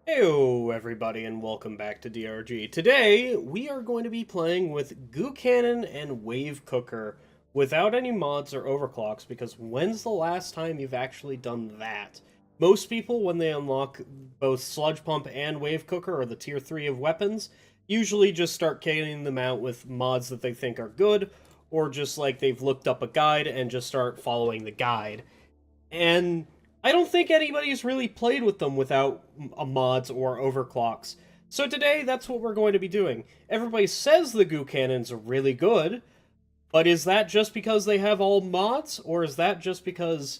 Heyo everybody and welcome back to DRG. Today we are going to be playing with Goo Cannon and Wave Cooker without any mods or overclocks because when's the last time you've actually done that? Most people when they unlock both Sludge Pump and Wave Cooker or the tier 3 of weapons usually just start canning them out with mods that they think are good or just like they've looked up a guide and just start following the guide. And I don't think anybody's really played with them without mods or overclocks. So today, that's what we're going to be doing. Everybody says the Goo Cannons are really good, but is that just because they have all mods, or is that just because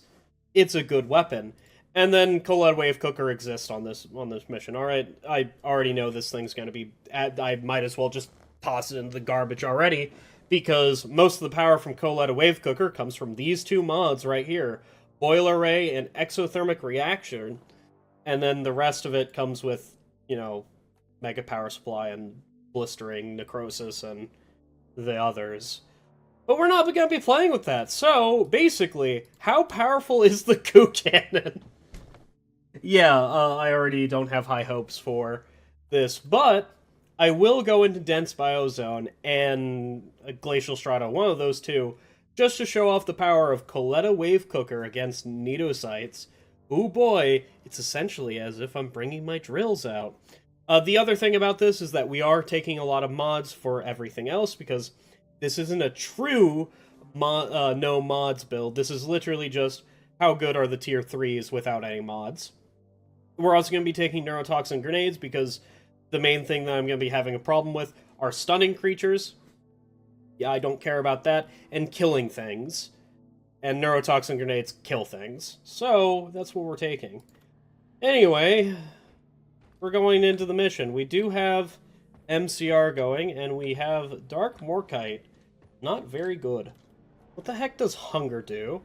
it's a good weapon? And then Colette Wave Cooker exists on this mission. Alright, I already know this thing's going to be... I might as well just toss it into the garbage already, because most of the power from Colette Wave Cooker comes from these two mods right here. Boiler Ray and Exothermic Reaction, and then the rest of it comes with, you know, Mega Power Supply and Blistering, Necrosis, and the others. But we're not going to be playing with that, so, basically, how powerful is the Goo Cannon? Yeah, I already don't have high hopes for this, but I will go into Dense Biozone and Glacial Strata, one of those two, just to show off the power of Coletta Wave Cooker against Nidosites. Ooh boy, it's essentially as if I'm bringing my drills out. The other thing about this is that we are taking a lot of mods for everything else, because this isn't a true no mods build. This is literally just how good are the tier 3s without any mods. We're also going to be taking neurotoxin grenades, because the main thing that I'm going to be having a problem with are stunning creatures. Yeah, I don't care about that, and killing things. And neurotoxin grenades kill things. So, that's what we're taking. Anyway, we're going into the mission. We do have MCR going, and we have Dark Morkite. Not very good. What the heck does hunger do?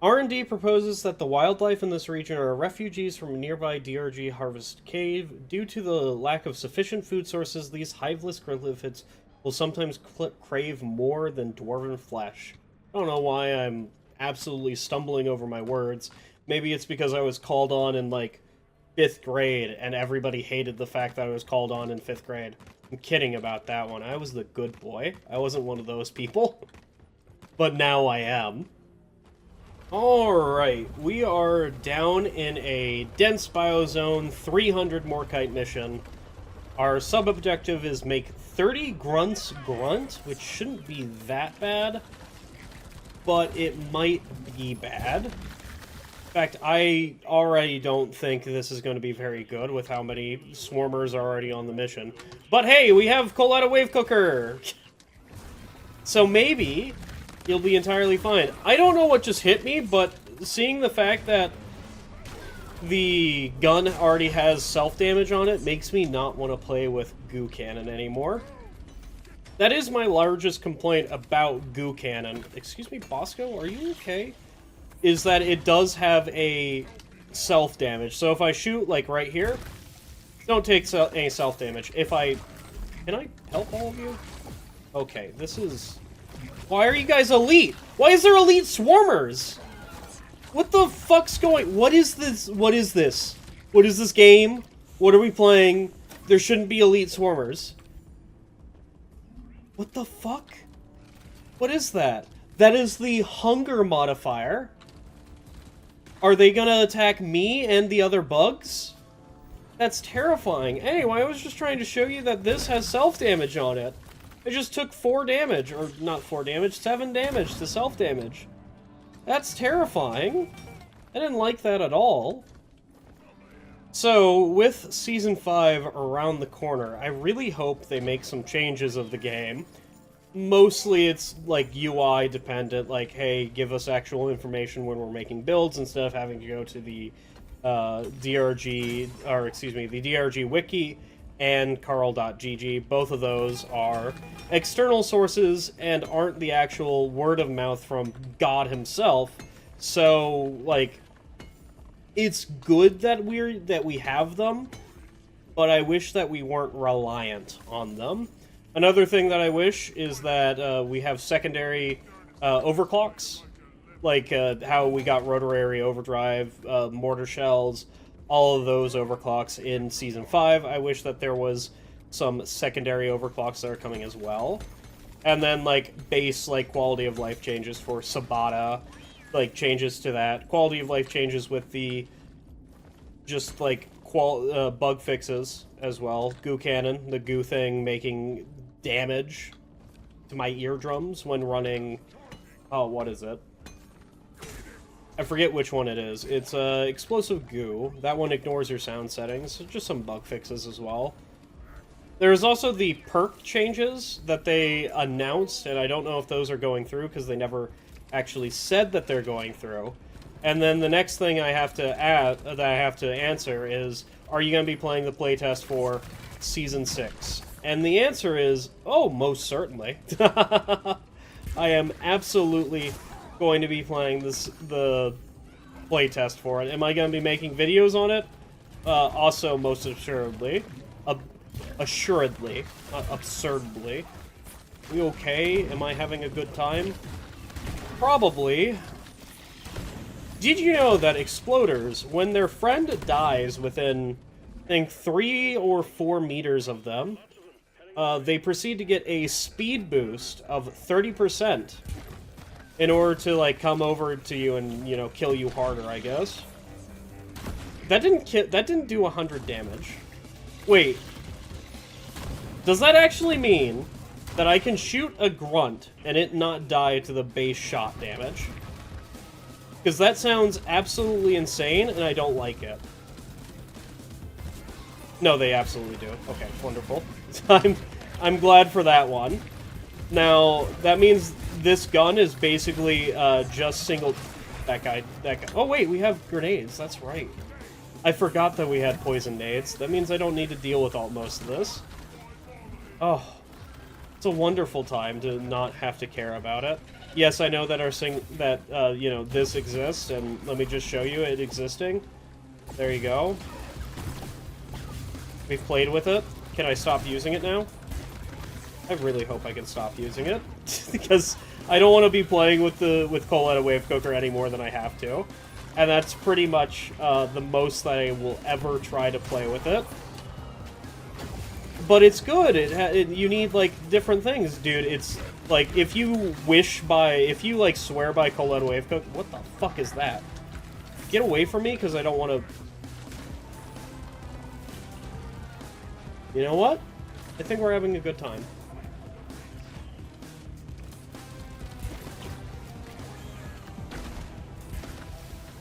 R&D proposes that the wildlife in this region are refugees from a nearby DRG Harvest Cave. Due to the lack of sufficient food sources, these hiveless gryllithids will sometimes crave more than dwarven flesh. I don't know why I'm absolutely stumbling over my words. Maybe it's because I was called on in, like, 5th grade, and everybody hated the fact that I was called on in 5th grade. I'm kidding about that one. I was the good boy. I wasn't one of those people. But now I am. Alright, we are down in a Dense Biozone 300 Morkite mission. Our sub-objective is make 30 grunts grunt, which shouldn't be that bad, but it might be bad. In fact, I already don't think this is going to be very good with how many swarmers are already on the mission. But hey, we have Coletta Wave Cooker! So maybe you'll be entirely fine. I don't know what just hit me, but seeing the fact that the gun already has self-damage on it makes me not want to play with Goo Cannon anymore. That is my largest complaint about Goo Cannon. Excuse me, Bosco, are you okay? Is that it does have a self-damage. So if I shoot, like, right here, don't take any self-damage. If I... Can I help all of you? Okay, this is... Why are you guys elite? Why is there elite swarmers? What the fuck's going... What is this? What is this? What is this game? What are we playing? There shouldn't be elite swarmers. What the fuck? What is that? That is the hunger modifier. Are they gonna attack me and the other bugs? That's terrifying. Anyway, I was just trying to show you that this has self-damage on it. I just took 4 damage, or not 4 damage, 7 damage to self-damage. That's terrifying. I didn't like that at all. So, with Season 5 around the corner, I really hope they make some changes of the game. Mostly it's, like, UI dependent, like, hey, give us actual information when we're making builds instead of having to go to the DRG, or excuse me, the DRG Wiki and Carl.gg. Both of those are external sources and aren't the actual word of mouth from God himself. So, like, it's good that we have them, but I wish that we weren't reliant on them. Another thing that I wish is that we have secondary overclocks, like how we got rotary overdrive, mortar shells, all of those overclocks in Season 5. I wish that there was some secondary overclocks that are coming as well. And then, like, base, like, quality of life changes for Sabata, like, changes to that. Quality of life changes with the, just, like, bug fixes as well. Goo Cannon, the goo thing making damage to my eardrums when running... Oh, what is it? I forget which one it is. It's explosive goo. That one ignores your sound settings. So just some bug fixes as well. There's also the perk changes that they announced, and I don't know if those are going through because they never actually said that they're going through. And then the next thing I have to answer is, are you going to be playing the playtest for Season 6? And the answer is, oh, most certainly. I am absolutely going to be playing the playtest for it. Am I going to be making videos on it? Also, most assuredly. Assuredly. Absurdly. You okay? Am I having a good time? Probably. Did you know that exploders, when their friend dies within, I think, 3 or 4 meters of them, they proceed to get a speed boost of 30% in order to, like, come over to you and, you know, kill you harder, I guess. That didn't do 100 damage. Wait. Does that actually mean that I can shoot a grunt and it not die to the base shot damage? Because that sounds absolutely insane, and I don't like it. No, they absolutely do. Okay, wonderful. I'm glad for that one. Now, that means this gun is basically just single... That guy. Oh, wait, we have grenades. That's right. I forgot that we had poison nades. That means I don't need to deal with most of this. Oh, it's a wonderful time to not have to care about it. Yes, I know that you know, this exists, and let me just show you it existing. There you go. We've played with it. Can I stop using it now? I really hope I can stop using it, because I don't want to be playing with Coletta Wave Cooker any more than I have to. And that's pretty much the most that I will ever try to play with it. But it's good. You need, like, different things, dude. It's, like, if you, like, swear by Coletta Wave Cooker... What the fuck is that? Get away from me, because I don't want to... You know what? I think we're having a good time.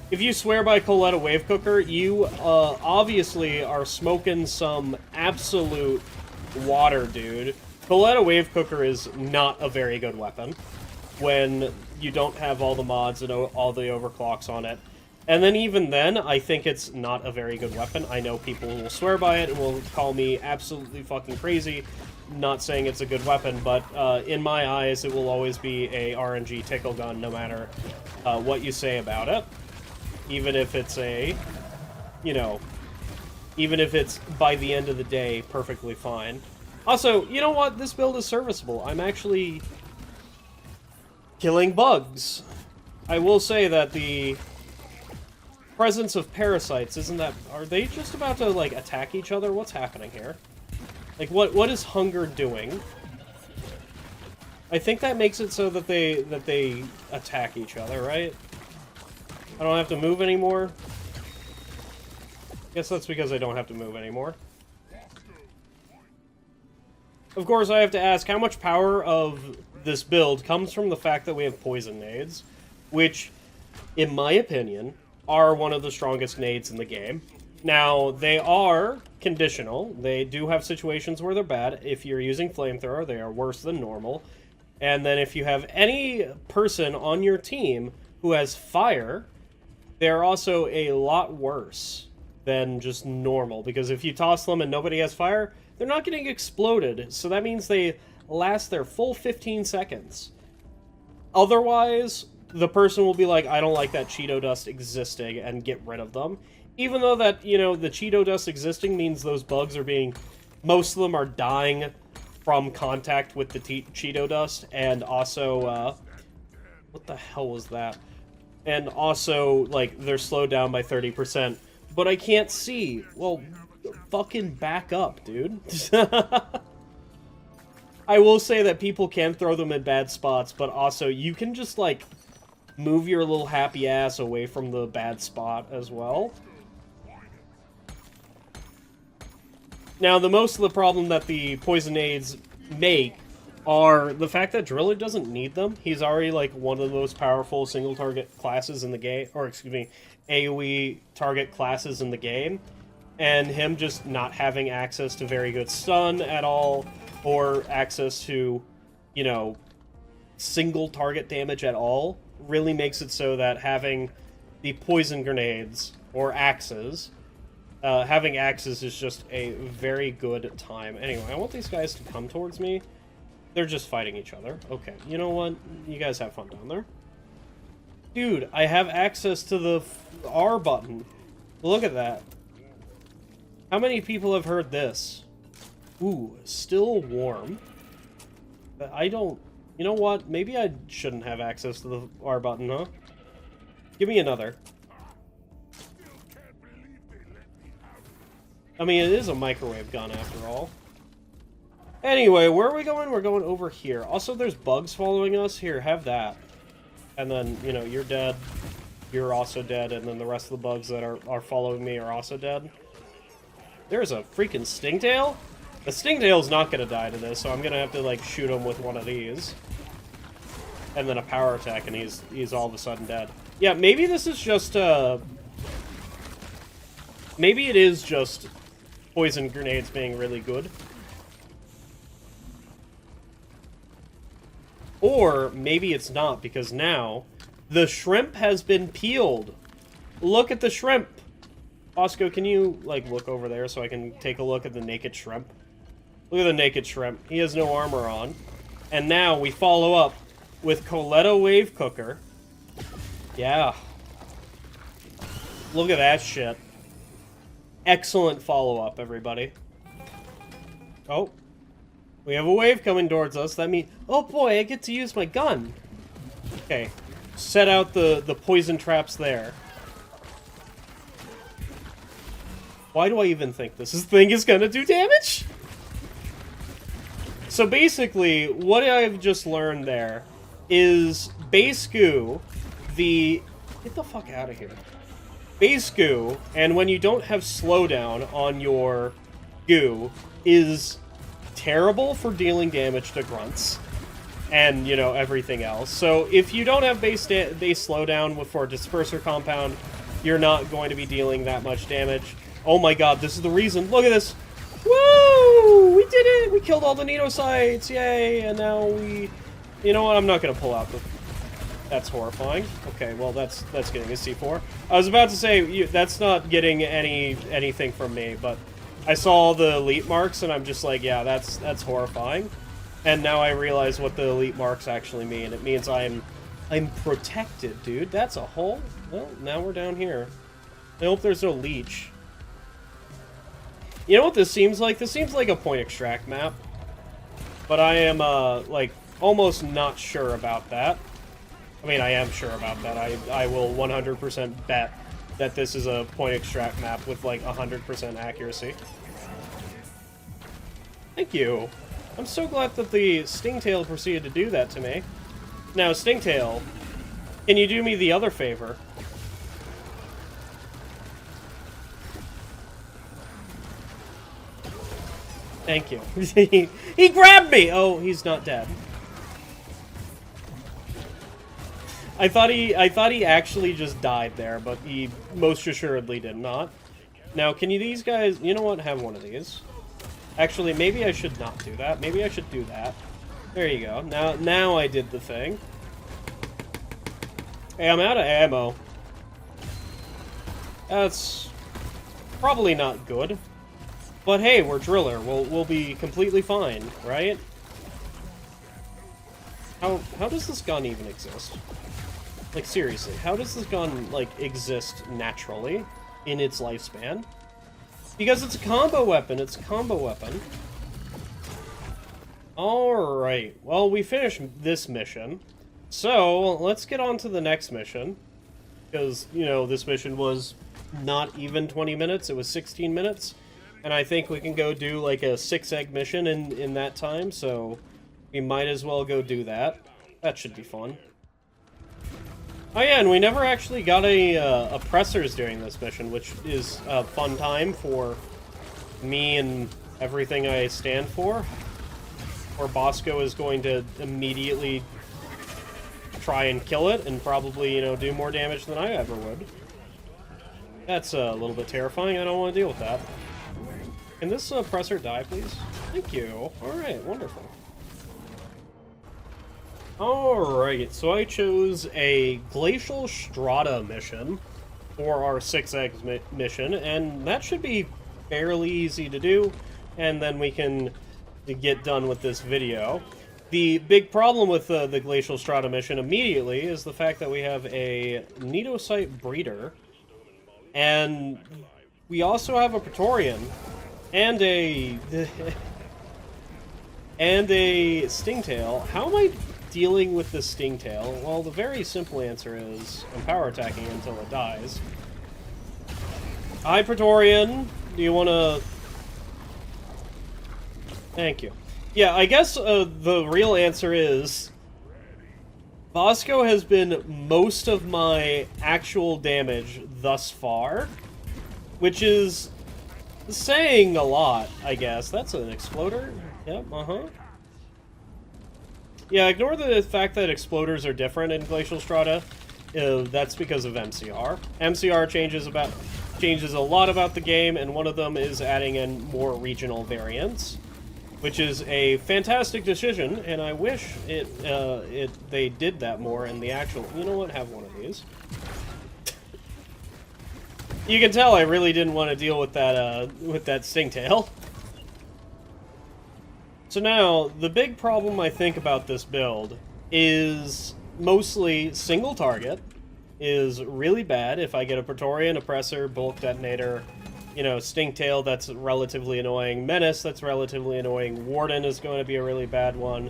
If you swear by Coletta Wave Cooker, you obviously are smoking some absolute water, dude. Coletta Wave Cooker is not a very good weapon when you don't have all the mods and all the overclocks on it. And then even then, I think it's not a very good weapon. I know people will swear by it and will call me absolutely fucking crazy, not saying it's a good weapon, but in my eyes, it will always be a RNG tickle gun no matter what you say about it. Even if it's even if it's, by the end of the day, perfectly fine. Also, you know what? This build is serviceable. I'm actually killing bugs. I will say that the presence of parasites, are they just about to, like, attack each other? What's happening here? Like, what is hunger doing? I think that makes it so that they attack each other, right? I don't have to move anymore. Guess that's because I don't have to move anymore. Of course, I have to ask, how much power of this build comes from the fact that we have poison nades, which, in my opinion, are one of the strongest nades in the game. Now, they are conditional. They do have situations where they're bad. If you're using flamethrower, they are worse than normal. And then if you have any person on your team who has fire, they're also a lot worse than just normal, because if you toss them and nobody has fire, they're not getting exploded, so that means they last their full 15 seconds. Otherwise, the person will be like, I don't like that Cheeto dust existing, and get rid of them. Even though that, you know, the Cheeto dust existing means those bugs are most of them are dying from contact with the Cheeto dust, and also, what the hell was that? And also, like, they're slowed down by 30%. But I can't see. Well, fucking back up, dude. I will say that people can throw them in bad spots, but also you can just, like, move your little happy ass away from the bad spot as well. Now, the most of the problem that the poison nades make are the fact that Driller doesn't need them. He's already, like, one of the most powerful single-target classes in the game, or, excuse me, AoE target classes in the game. And him just not having access to very good stun at all, or access to, you know, single-target damage at all, really makes it so that having the poison grenades, or axes, having axes is just a very good time. Anyway, I want these guys to come towards me. They're just fighting each other. Okay, you know what? You guys have fun down there. Dude, I have access to the R button. Look at that. How many people have heard this? Ooh, still warm. I don't... You know what? Maybe I shouldn't have access to the R button, huh? Give me another. I mean, it is a microwave gun after all. Anyway, where are we going? We're going over here. Also, there's bugs following us. Here, have that. And then, you know, you're dead. You're also dead. And then the rest of the bugs that are following me are also dead. There's a freaking stingtail? The stingtail's not going to die to this, so I'm going to have to, like, shoot him with one of these. And then a power attack, and he's all of a sudden dead. Yeah, maybe this is just, maybe it is just poison grenades being really good. Or maybe it's not, because now the shrimp has been peeled. Look at the shrimp. Osco, can you, like, look over there so I can take a look at the naked shrimp? Look at the naked shrimp. He has no armor on. And now we follow up with Coletta Wave Cooker. Yeah. Look at that shit. Excellent follow-up, everybody. Oh. We have a wave coming towards us. That means... Oh boy, I get to use my gun. Okay. Set out the poison traps there. Why do I even think this thing is gonna do damage? So basically, what I've just learned there is base goo, get the fuck out of here. Base goo, and when you don't have slowdown on your goo, is terrible for dealing damage to grunts and, you know, everything else. So if you don't have base slowdown for a disperser compound, you're not going to be dealing that much damage. Oh my god, this is the reason. Look at this. Woo! We did it! We killed all the Nedocytes! Yay! And now we... You know what? I'm not going to pull out the... That's horrifying. Okay, well, that's getting a C4. I was about to say, that's not getting anything from me, but I saw the elite marks, and I'm just like, yeah, that's horrifying. And now I realize what the elite marks actually mean. It means I'm protected, dude. That's a whole... Well, now we're down here. I hope there's no leech. You know what this seems like? This seems like a point extract map. But I am, like, almost not sure about that. I mean, I am sure about that. I will 100% bet that this is a point extract map with, like, 100% accuracy. Thank you. I'm so glad that the Stingtail proceeded to do that to me. Now, Stingtail, can you do me the other favor? Thank you. He grabbed me! Oh, he's not dead. I thought he actually just died there, but he most assuredly did not. Now, can you these guys... You know what? Have one of these. Actually, maybe I should not do that. Maybe I should do that. There you go. Now I did the thing. Hey, I'm out of ammo. That's probably not good. But hey, we're Driller. We'll be completely fine, right? How does this gun even exist? Like, seriously, how does this gun, like, exist naturally in its lifespan? Because it's a combo weapon. It's a combo weapon. Alright. Well, we finished this mission. So, let's get on to the next mission. Because, you know, this mission was not even 20 minutes. It was 16 minutes. And I think we can go do like a 6-egg mission in that time, so we might as well go do that. That should be fun. Oh yeah, and we never actually got a pressers during this mission, which is a fun time for me and everything I stand for. Or Bosco is going to immediately try and kill it, and probably, you know, do more damage than I ever would. That's a little bit terrifying. I don't want to deal with that. Can this presser die, please? Thank you. Alright, wonderful. Alright, so I chose a Glacial Strata mission for our 6-eggs mission, and that should be fairly easy to do, and then we can get done with this video. The big problem with the Glacial Strata mission immediately is the fact that we have a Needosite breeder, and we also have a Praetorian, and a and a Stingtail. How am I dealing with the Stingtail? Well, the very simple answer is I'm power attacking until it dies. Hi, Praetorian. Do you want to... Thank you. Yeah, I guess the real answer is Bosco has been most of my actual damage thus far, which is saying a lot, I guess. That's an exploder? Yep, Yeah, ignore the fact that exploders are different in Glacial Strata. That's because of MCR. MCR changes a lot about the game, and one of them is adding in more regional variants, which is a fantastic decision, and I wish they did that more in the actual... You know what? Have one of these. You can tell I really didn't want to deal with that Stingtail. So now, the big problem I think about this build is mostly single target is really bad. If I get a Praetorian, Oppressor, Bulk Detonator, you know, Stingtail, that's relatively annoying. Menace, that's relatively annoying. Warden is going to be a really bad one.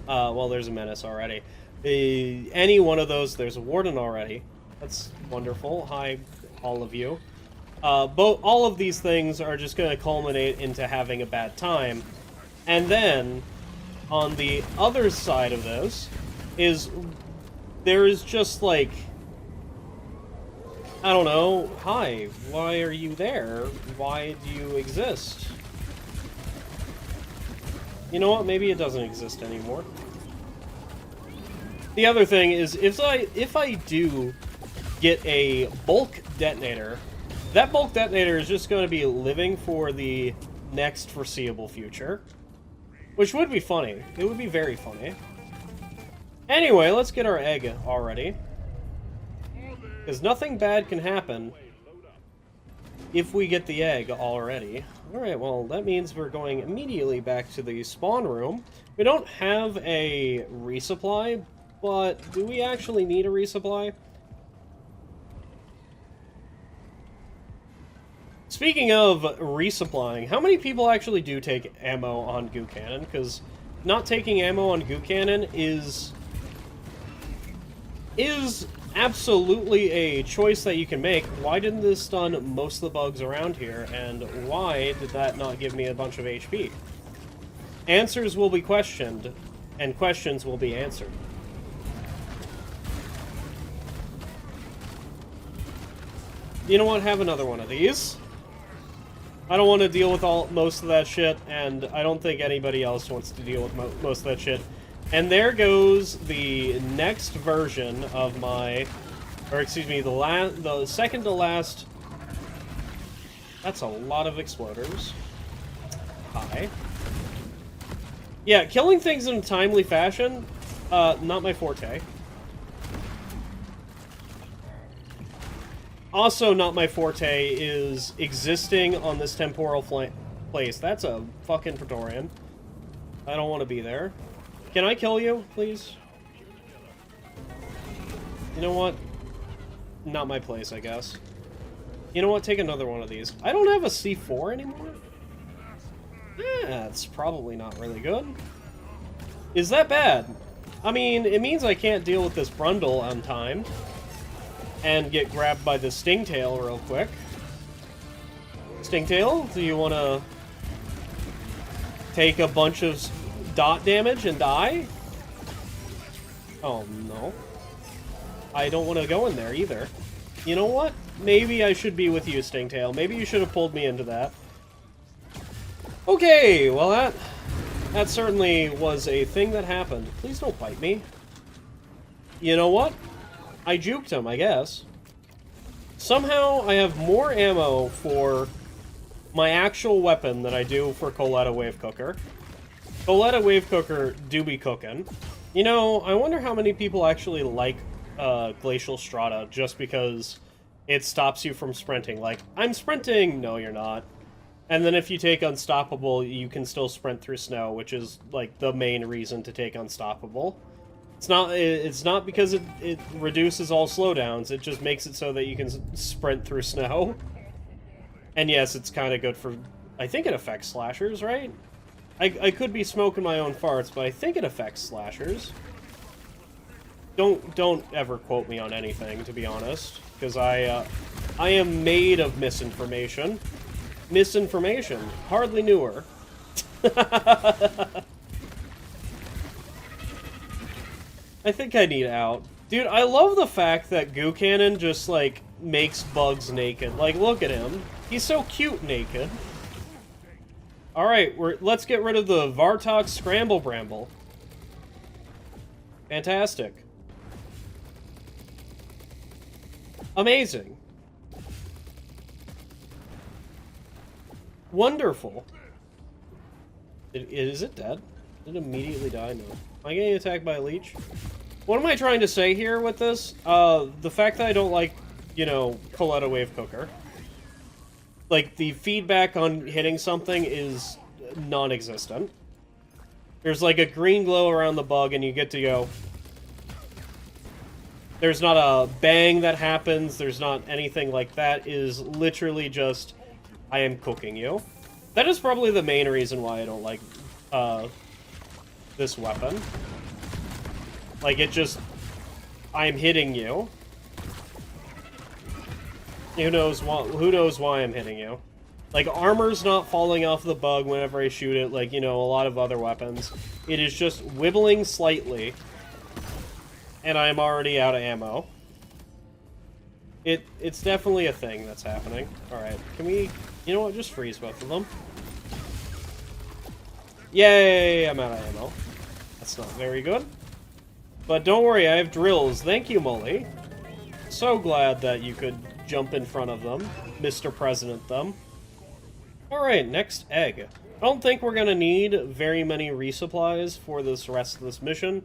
Well, there's a Menace already. Any one of those, there's a Warden already. That's wonderful. Hi, all of you. All of these things are just going to culminate into having a bad time. And then, on the other side of this, there is just, like, I don't know, hi, why are you there? Why do you exist? You know what, maybe it doesn't exist anymore. The other thing is, if I do get a bulk detonator, that bulk detonator is just going to be living for the next foreseeable future. Which would be funny. It would be very funny. Anyway, let's get our egg already. Because nothing bad can happen if we get the egg already. Alright, well, that means we're going immediately back to the spawn room. We don't have a resupply, but do we actually need a resupply? Speaking of resupplying, how many people actually do take ammo on Goo Cannon? Because not taking ammo on Goo Cannon is absolutely a choice that you can make. Why didn't this stun most of the bugs around here, and why did that not give me a bunch of HP? Answers will be questioned, and questions will be answered. You know what? Have another one of these. I don't want to deal with most of that shit, and I don't think anybody else wants to deal with most of that shit. And there goes the next version of my, or excuse me, the second to last. That's a lot of exploders. Hi. Yeah, killing things in a timely fashion, not my forte. Also not my forte is existing on this temporal place. That's a fucking Praetorian. I don't want to be there. Can I kill you, please? You know what? Not my place, I guess. You know what? Take another one of these. I don't have a C4 anymore? That's probably not really good. Is that bad? I mean, it means I can't deal with this Brundle on time. and get grabbed by the Stingtail real quick. Stingtail, do you want to take a bunch of dot damage and die? Oh, no. I don't want to go in there either. You know what? Maybe I should be with you, Stingtail. Maybe you should have pulled me into that. Okay, well that certainly was a thing that happened. Please don't bite me. You know what? I juked him, I guess. Somehow I have more ammo for my actual weapon than I do for Coletta Wave Cooker. Coletta Wave Cooker do be cooking. You know, I wonder how many people actually like Glacial Strata just because it stops you from sprinting. Like, I'm sprinting! No, you're not. And then if you take Unstoppable, you can still sprint through snow, which is, like, the main reason to take Unstoppable. It's not because it reduces all slowdowns, it just makes it so that you can sprint through snow. And yes, it's kind of good for... I think it affects slashers, right? I could be smoking my own farts, but I think it affects slashers. Don't ever quote me on anything, to be honest, because I am made of misinformation. Misinformation. Hardly knew her. I think I need out. Dude, I love the fact that Goo Cannon just, like, makes bugs naked. Like, look at him. He's so cute naked. Alright, let's get rid of the Vartok Scramble Bramble. Fantastic. Amazing. Wonderful. Is it dead? Did it immediately die? No. Am I getting attacked by a leech? What am I trying to say here with this? The fact that I don't like, you know, Coletta Wave Cooker. Like, the feedback on hitting something is non-existent. There's like a green glow around the bug and you get to go. There's not a bang that happens, there's not anything like that. It is literally just, I am cooking you. That is probably the main reason why I don't like this weapon. Like, it just, I'm hitting you. Who knows why I'm hitting you. Like, armor's not falling off the bug whenever I shoot it, like, you know, a lot of other weapons. It is just wibbling slightly, and I'm already out of ammo. It's definitely a thing that's happening. Alright, can we... You know what, just freeze both of them. Yay, I'm out of ammo. That's not very good. But don't worry, I have drills. Thank you, Molly. So glad that you could jump in front of them, Mr. President them. Alright, next egg. I don't think we're gonna need very many resupplies for this rest of this mission.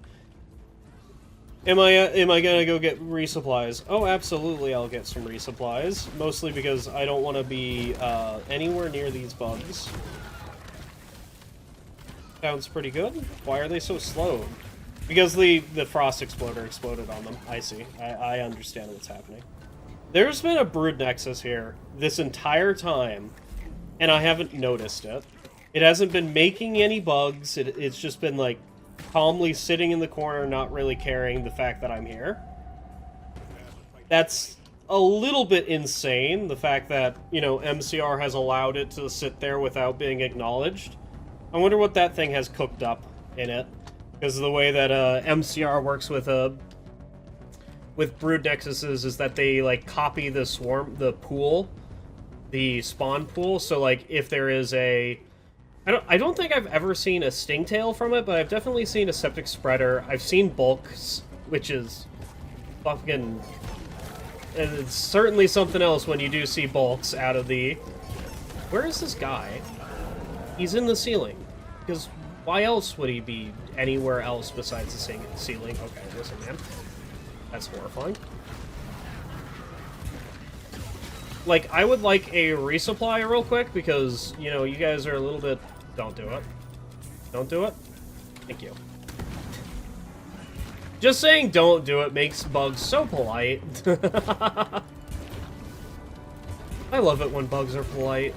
Am I gonna go get resupplies? Oh, absolutely I'll get some resupplies. Mostly because I don't want to be anywhere near these bugs. Sounds pretty good. Why are they so slow? Because the Frost Exploder exploded on them. I see. I understand what's happening. There's been a Brood Nexus here this entire time, and I haven't noticed it. It hasn't been making any bugs. It's just been, like, calmly sitting in the corner, not really caring the fact that I'm here. That's a little bit insane, the fact that, you know, MCR has allowed it to sit there without being acknowledged. I wonder what that thing has cooked up in it. Because of the way that MCR works with Brood Nexuses is that they, like, copy the pool, the spawn pool. So, like, if there is a... I don't think I've ever seen a Stingtail from it, but I've definitely seen a Septic Spreader. I've seen Bulks, which is fucking... And it's certainly something else when you do see Bulks out of the... Where is this guy? He's in the ceiling. Because why else would he be anywhere else besides the ceiling? Okay, listen, man. That's horrifying. Like, I would like a resupply real quick, because, you know, you guys are a little bit... Don't do it. Don't do it. Thank you. Just saying don't do it makes bugs so polite. I love it when bugs are polite.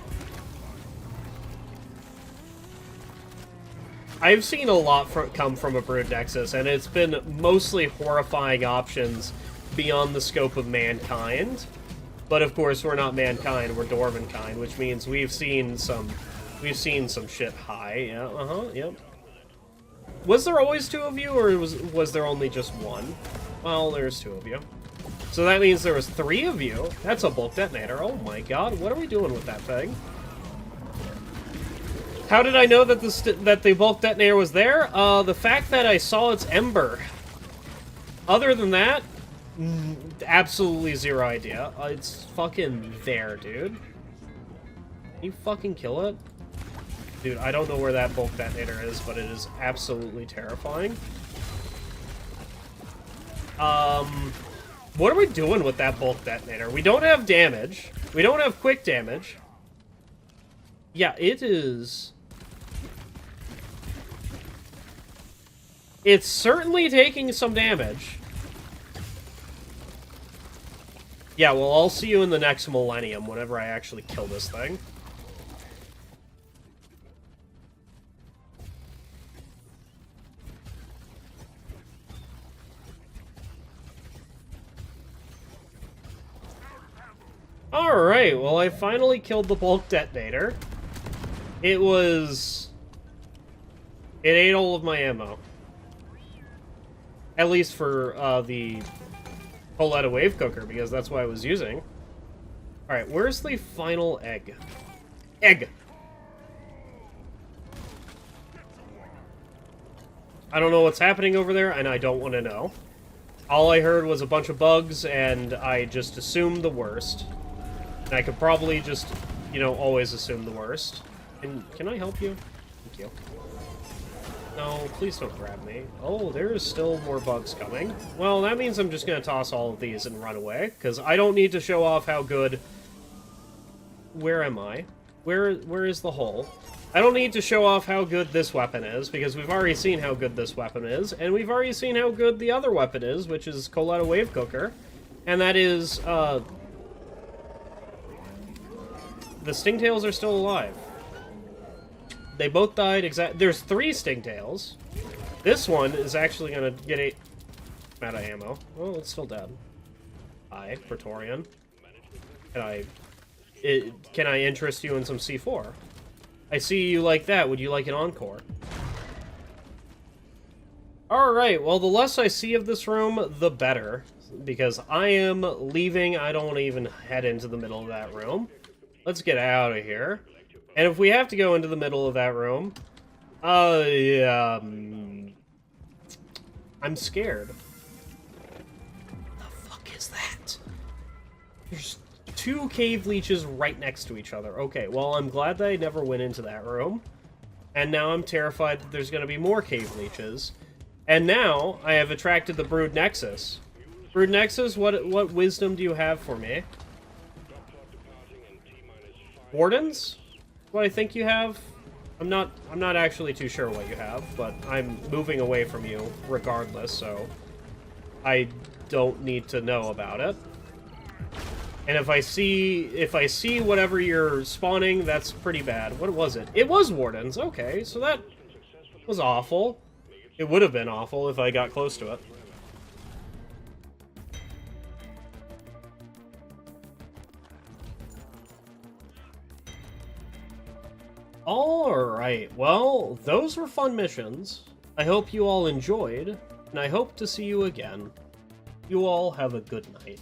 I've seen a lot come from a Brood Nexus, and it's been mostly horrifying options beyond the scope of mankind. But of course, we're not mankind, we're dwarven kind, which means we've seen some shit high. Yeah, yep. Was there always 2 of you, or was there only just 1? Well, there's 2 of you. So that means there was 3 of you. That's a bulk detonator. Oh my god, what are we doing with that thing? How did I know that the bulk detonator was there? The fact that I saw its ember. Other than that, absolutely zero idea. It's fucking there, dude. Can you fucking kill it? Dude, I don't know where that bulk detonator is, but it is absolutely terrifying. What are we doing with that bulk detonator? We don't have damage. We don't have quick damage. Yeah, it is... It's certainly taking some damage. Yeah, well, I'll see you in the next millennium whenever I actually kill this thing. Alright, well, I finally killed the bulk detonator. It ate all of my ammo. At least for the Pauletta wave cooker, because that's what I was using. Alright, where's the final egg? Egg! I don't know what's happening over there, and I don't want to know. All I heard was a bunch of bugs, and I just assumed the worst. And I could probably just, you know, always assume the worst. And can I help you? Thank you. No, please don't grab me. Oh, there's still more bugs coming. Well, that means I'm just going to toss all of these and run away, because I don't need to show off how good... Where am I? Where is the hole? I don't need to show off how good this weapon is, because we've already seen how good this weapon is, and we've already seen how good the other weapon is, which is Pauletta wave cooker, and that is, the Stingtails are still alive. They both died There's 3 Stingtails. This one is actually gonna get out of ammo. Oh, it's still dead. Hi, Praetorian. Can I interest you in some C4? I see you like that. Would you like an encore? Alright, well, the less I see of this room, the better. Because I am leaving. I don't want to even head into the middle of that room. Let's get out of here. And if we have to go into the middle of that room, I'm scared. What the fuck is that? There's 2 cave leeches right next to each other. Okay, well, I'm glad that I never went into that room. And now I'm terrified that there's going to be more cave leeches. And now I have attracted the Brood Nexus. Brood Nexus, what wisdom do you have for me? Wardens? What I think you have? I'm not actually too sure what you have, but I'm moving away from you regardless, so I don't need to know about it. And if I see whatever you're spawning, that's pretty bad. What was it? It was Wardens. Okay, so that was awful. It would have been awful if I got close to it. Alright, well, those were fun missions. I hope you all enjoyed, and I hope to see you again. You all have a good night.